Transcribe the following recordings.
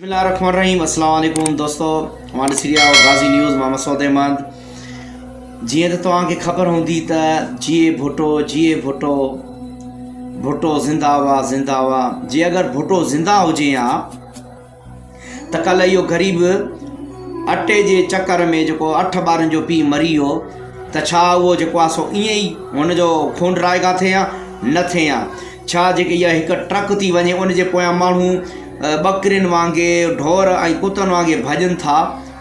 बिस्मिल्लाहिर्रहमानिर्रहीम। अस्सलाम वालेकुम दोस्तों, हमारे सीरिया और गाज़ी न्यूज़ मोहम्मद सऊद अहमद। जी तो तव्हांखे ख़बर हूंदी त जिए भुट्टो भुट्टो ज़िंदाबाद। जी अगर भुट्टो ज़िंदा हुजे हा त कल्ह इहो ग़रीब अटे जे चक्कर में जेको 8 ॿारनि जो पीउ मरी वियो त छा उहो जेको आहे सो ईअं ई हुनजो खून रायगा थिए हा न थिए हा? छा जेके इहा हिकु ट्रक थी वञे उन जे पोयां माण्हू बकरियुनि वांगुरु ढोर ऐं कुतनि वांगुरु भॼनि था,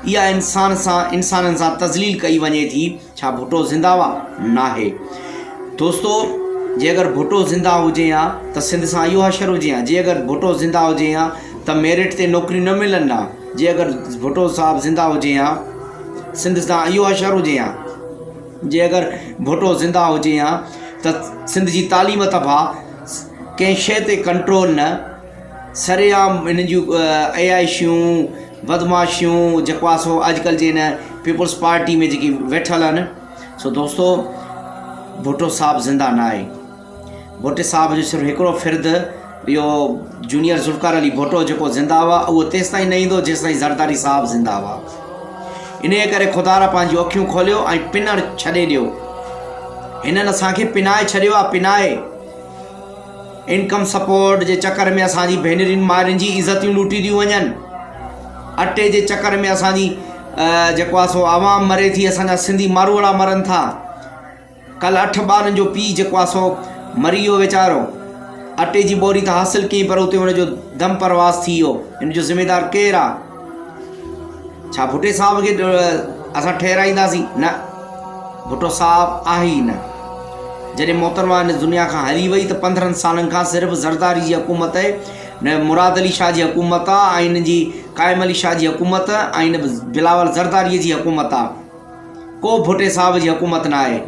इहा इंसाननि सां तज़लील कई वञे थी। छा भुट्टो ज़िंदा नाहे? दोस्तो, जे अगरि भुट्टो ज़िंदा हुजे हा त सिंध सां इहो हशर हुजे हा। जे अगरि भुट्टो ज़िंदा हुजे हा त मेरिट ते नौकिरी न मिलनि हा। जे अगरि भुट्टो साहिबु ज़िंदा हुजे हा सिंध सां इहो हशर हुजे हा। जे अगरि भुट्टो ज़िंदा हुजे हा त सिंध जी तालीम तबाह, कंहिं शइ ते कंट्रोल न, सरेआम इन जूं अयाशियूं बदमाशियूं जेको आहे सो अॼुकल्ह जे हिन पीपल्स पार्टी में जेकी वेठल आहिनि। सो दोस्तो, भुट्टो साहिबु ज़िंदा न आहे। भुट्टे साहिब जो सिर्फ़ु हिकिड़ो फ़िर्दु इहो जूनियर ज़ुल्फ़िकार अली भुट्टो जेको ज़िंदा हुआ उहो तेसि ताईं न ईंदो जेसि ताईं ज़रदारी साहिबु ज़िंदा हुआ। इन करे ख़ुदा पंहिंजूं अखियूं खोलियो ऐं पिनर छॾे ॾियो। हिननि असांखे पिनाए छॾियो आहे, पिनाए। इनकम सपोर्ट जे चक्कर में असांजी भेनरुनि मारियुनि जी इज़तियूं लूटी थियूं वञनि। अटे जे चक्कर में असांजी जेको आहे सो आवाम मरे थी, असांजा सिंधी मारूअड़ा मरनि था। कल्ह 8 ॿारनि जो पीउ जेको आहे सो मरी वियो वीचारो। अटे जी बोरी त हासिलु कई पर उते हुनजो दम परवास थी वियो। हिन जो ज़िमेदार केरु आहे? छा भुट्टे साहिब खे असां ठहिराईंदासीं? न, भुट्टो साहिबु आहे ई न। जॾहिं मोहतरमा हिन दुनिया खां हली वई त 15 सालनि खां सिर्फ़ु ज़रदारी जी हुकूमत आहे, न मुराद अली शाह जी हुकूमत आहे, ऐं हिन जी क़ाइम अली शाह जी हुकूमत ऐं हिन बिलावल ज़रदारीअ जी हुकूमत आहे। को भुट्टे साहिब जी हुकूमत न आहे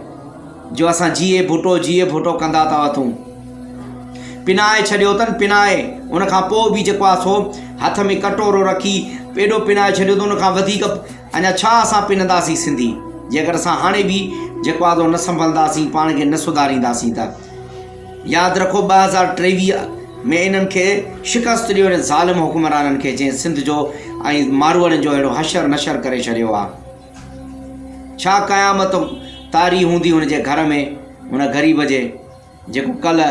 जो असां जिए भुट्टो कंदा था वठूं। पिनाए छॾियो अथनि, पिनाए। उनखां पोइ बि जेको आहे सो हथ में कटोरो रखी एॾो पिनाए छॾियो त उनखां वधीक अञा छा असां पिनंदासीं सिंधी? जे अगरि असां हाणे बि जेको आहे न संभलंदासीं, पाण खे न सुधारींदासीं त यादि रखो 2023 में इन्हनि खे शिकस्त ॾियो, हिन ज़ालिम हुकुमराननि खे, जंहिं सिंध जो ऐं मारूअड़नि जो अहिड़ो हशर नशर करे छॾियो आहे। छा क़यामत तारी हूंदी हुन जे घर में, हुन ग़रीब जे जेको कल्ह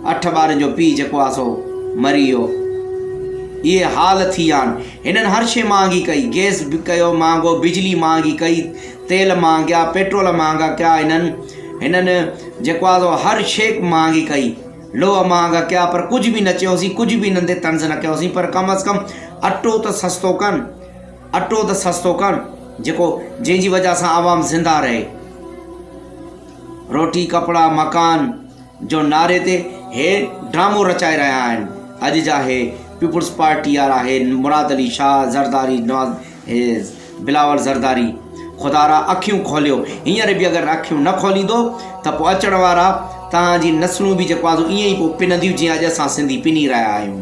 8 ॿारनि जो पीउ जेको आहे सो मरी वियो। इहे हाल थी विया आहिनि। हिननि हर शइ महांगी कई, गैस बि कयो महांगो, बिजली महांगी कई, तेल महांगा, पेट्रोल महांगा कया। हिननि जेको आहे सो हर शइ महांगी कई, लोह महांगा कया, पर कुझु बि न चयोसीं, कुझु बि नंढे तंज़ न कयोसीं। पर कम अज़ कम अटो त सस्तो कनि, अटो त सस्तो कनि जेको जंहिंजी वजह सां आवाम ज़िंदा रहे। रोटी कपिड़ा मकान जो नारे ते हे ड्रामो रचाए रहिया आहिनि। अॼु जा हे पीपल्स पार्टी वारा, हे मुराद अली शाह, ज़रदारी बिलावल ज़रदारी। ख़ुदा अखियूं खोलियो। हींअर बि अगरि अखियूं न खोलींदो त पोइ अचण वारा तव्हांजी नस्लूं बि जेको आहे ईअं ई पोइ पिनंदियूं जीअं अॼु असां सिंधी पिनी रहिया आहियूं।